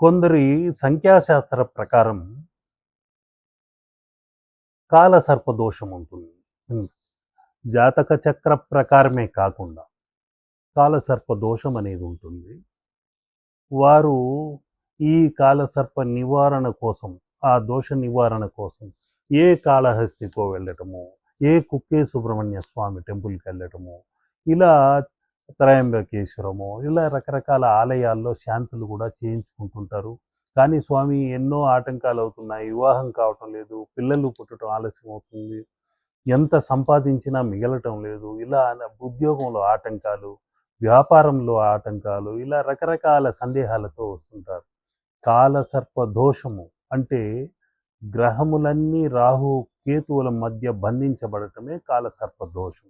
కొందరి సంఖ్యాశాస్త్ర ప్రకారం కాలసర్పదోషం ఉంటుంది. హ్మ్. జాతక చక్ర ప్రకారమే కాకుండా కాలసర్పదోషం అనేది ఉంటుంది. వారు ఈ కాలసర్ప నివారణ కోసం, ఆ దోష నివారణ కోసం ఏ కాళహస్తికో వెళ్ళటము, ఏ కుక్కే సుబ్రహ్మణ్య స్వామి టెంపుల్‌కి వెళ్ళటము, ఇలా త్రయంబకేశ్వరము, ఇలా రకరకాల ఆలయాల్లో శాంతులు కూడా చేయించుకుంటుంటారు. కానీ స్వామి ఎన్నో ఆటంకాలు అవుతున్నాయి. వివాహం కావటం లేదు, పిల్లలు పుట్టడం ఆలస్యం అవుతుంది, ఎంత సంపాదించినా మిగలటం లేదు. ఇలా ఉద్యోగంలో ఆటంకాలు, వ్యాపారంలో ఆటంకాలు, ఇలా రకరకాల సందేహాలతో వస్తుంటారు. కాలసర్ప దోషము అంటే గ్రహములన్నీ రాహు కేతువుల మధ్య బంధించబడటమే కాలసర్ప దోషం.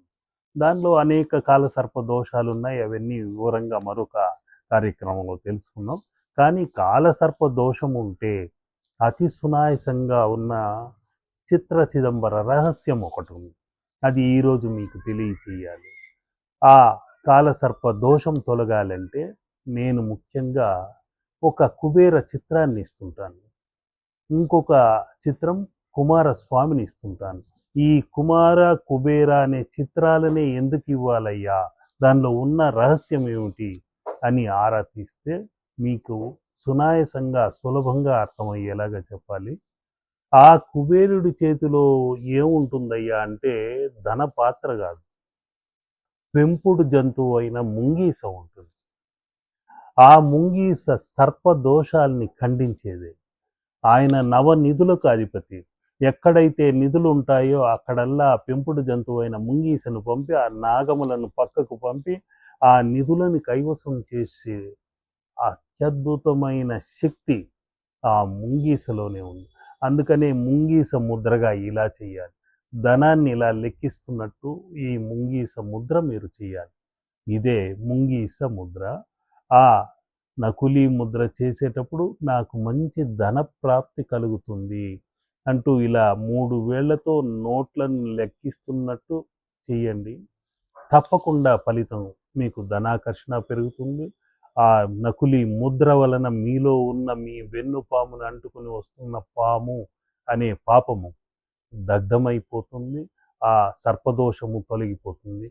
దానిలో అనేక కాలసర్ప దోషాలు ఉన్నాయి. అవన్నీ వివరంగా మరొక కార్యక్రమంలో తెలుసుకుందాం. కానీ కాలసర్ప దోషం ఉంటే అతి సునాయాసంగా ఉన్న చిత్ర చిదంబర రహస్యం ఒకటి ఉంది. అది ఈరోజు మీకు తెలియచేయాలి. ఆ కాలసర్ప దోషం తొలగాలంటే నేను ముఖ్యంగా ఒక కుబేర చిత్రాన్ని ఇస్తుంటాను. ఇంకొక చిత్రం కుమారస్వామిని ఇస్తుంటాను. ఈ కుమార, కుబేర అనే చిత్రాలనే ఎందుకు ఇవ్వాలయ్యా? దానిలో ఉన్న రహస్యం ఏమిటి అని ఆరా తీస్తే మీకు సునాయాసంగా, సులభంగా అర్థమయ్యేలాగా చెప్పాలి. ఆ కుబేరుడి చేతిలో ఏముంటుందయ్యా అంటే ధన పాత్ర కాదు, పెంపుడు జంతువు అయిన ముంగీస ఉంటుంది. ఆ ముంగీస సర్ప దోషాల్ని ఖండించేదే. ఆయన నవనిధులకు అధిపతి. ఎక్కడైతే నిధులు ఉంటాయో అక్కడల్లా పెంపుడు జంతువైన ముంగీసను పంపి, ఆ నాగములను పక్కకు పంపి, ఆ నిధులను కైవసం చేసే అత్యద్భుతమైన శక్తి ఆ ముంగీసలోనే ఉంది. అందుకనే ముంగీస ముద్రగా ఇలా చేయాలి. ధనాన్ని ఇలా లెక్కిస్తున్నట్టు ఈ ముంగీస ముద్ర మీరు చేయాలి. ఇదే ముంగీస ముద్ర. ఆ నకులీ ముద్ర చేసేటప్పుడు నాకు మంచి ధన ప్రాప్తి కలుగుతుంది అంటూ ఇలా 3 వేళ్లతో నోట్లను లెక్కిస్తున్నట్టు చేయండి. తప్పకుండా ఫలితం మీకు ధనాకర్షణ పెరుగుతుంది. ఆ నకులీ ముద్ర వలన మీలో ఉన్న మీ వెన్నుపామును అంటుకుని వస్తున్న పాము అనే పాపము దగ్ధమైపోతుంది. ఆ సర్పదోషము తొలగిపోతుంది.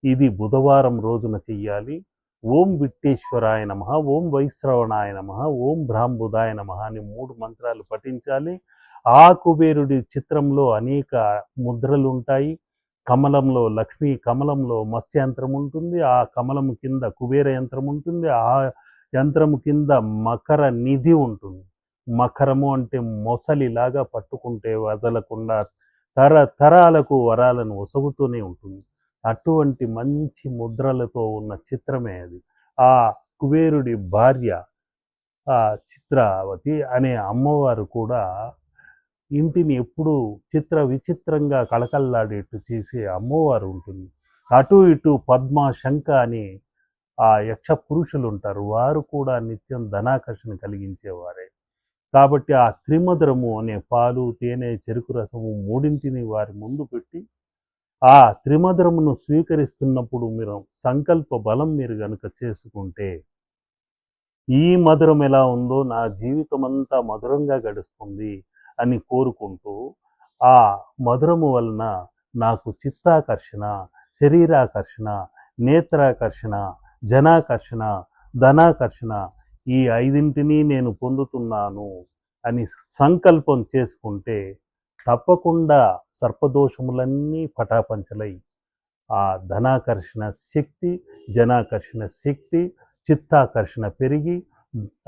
ఇది బుధవారం రోజున చెయ్యాలి. ఓం విట్టేశ్వరాయ నమః, ఓం వైశ్రవణాయ నమః, ఓం బ్రాహ్మబుధాయ నమః అని 3 మంత్రాలు పఠించాలి. ఆ కుబేరుడి చిత్రంలో అనేక ముద్రలు ఉంటాయి. కమలంలో లక్ష్మీ, కమలంలో మత్స్య యంత్రం ఉంటుంది. ఆ కమలం కింద కుబేర యంత్రం ఉంటుంది. ఆ యంత్రము కింద మకర నిధి ఉంటుంది. మకరము అంటే మొసలిలాగా పట్టుకుంటే వదలకుండా తరతరాలకు వరాలను ఒసగుతూనే ఉంటుంది. అటువంటి మంచి ముద్రలతో ఉన్న చిత్రమే అది. ఆ కుబేరుడి భార్య ఆ చిత్రావతి అనే అమ్మవారు కూడా ఇంటిని ఎప్పుడూ చిత్ర విచిత్రంగా కళకళలాడేట్టు చేసే అమ్మవారు ఉంటుంది. అటు ఇటు పద్మ, శంఖ అని ఆ యక్ష పురుషులు ఉంటారు. వారు కూడా నిత్యం ధనాకర్షణ కలిగించేవారే. కాబట్టి ఆ త్రిమధురము అనే పాలు, తేనె, చెరుకు రసము మూడింటిని వారి ముందు పెట్టి ఆ త్రిమధురమును స్వీకరిస్తున్నప్పుడు మీరు సంకల్ప బలం మీరు గనుక చేసుకుంటే, ఈ మధురం ఎలా ఉందో నా జీవితమంతా మధురంగా గడుస్తుంది అని కోరుకుంటూ, ఆ మధురము వలన నాకు చిత్తాకర్షణ, శరీరాకర్షణ, నేత్రాకర్షణ, జనాకర్షణ, ధనాకర్షణ ఈ ఐదింటిని నేను పొందుతున్నాను అని సంకల్పం చేసుకుంటే తప్పకుండా సర్పదోషములన్నీ పటాపంచలై ఆ ధనాకర్షణ శక్తి, జనాకర్షణ శక్తి, చిత్తాకర్షణ పెరిగి,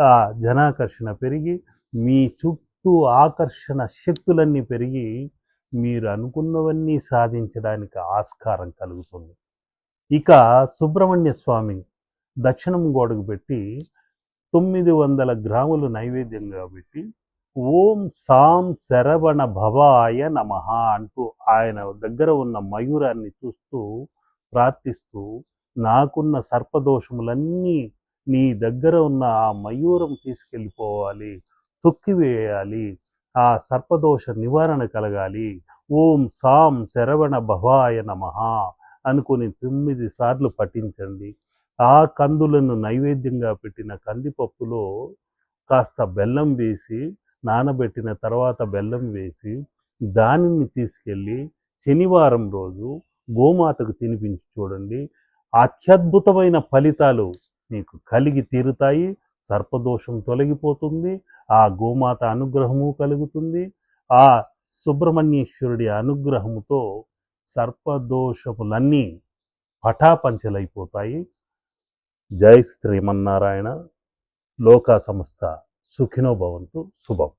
ఆ జనాకర్షణ పెరిగి, మీ చుట్టూ ఆకర్షణ శక్తులన్నీ పెరిగి, మీరు అనుకున్నవన్నీ సాధించడానికి ఆస్కారం కలుగుతుంది. ఇక సుబ్రహ్మణ్య స్వామి దక్షిణం గోడకు పెట్టి 900 గ్రాములు నైవేద్యంగా పెట్టి ఓం సాం శరవణ భవాయ నమః అంటూ ఆయన దగ్గర ఉన్న మయూరాన్ని చూస్తూ ప్రార్థిస్తూ, నాకున్న సర్పదోషములన్నీ నీ దగ్గర ఉన్న ఆ మయూరం తీసుకెళ్ళిపోవాలి, తొక్కివేయాలి, ఆ సర్పదోష నివారణ కలగాలి, ఓం సాం శరవణ భవాయ నమః అనుకుని 9 సార్లు పఠించండి. ఆ కందులను నైవేద్యంగా పెట్టిన కందిపప్పులో కాస్త బెల్లం వేసి, నానబెట్టిన తర్వాత బెల్లం వేసి, దానిని తీసుకెళ్ళి శనివారం రోజు గోమాతకు తినిపించి చూడండి. అత్యద్భుతమైన ఫలితాలు మీకు కలిగి తీరుతాయి. సర్పదోషం తొలగిపోతుంది. ఆ గోమాత అనుగ్రహము కలుగుతుంది. ఆ సుబ్రహ్మణ్యేశ్వరుడి అనుగ్రహముతో సర్పదోషములన్నీ పటాపంచలైపోతాయి. జై శ్రీమన్నారాయణ. లోకా సమస్త సుఖినో భవంతు. శుభం.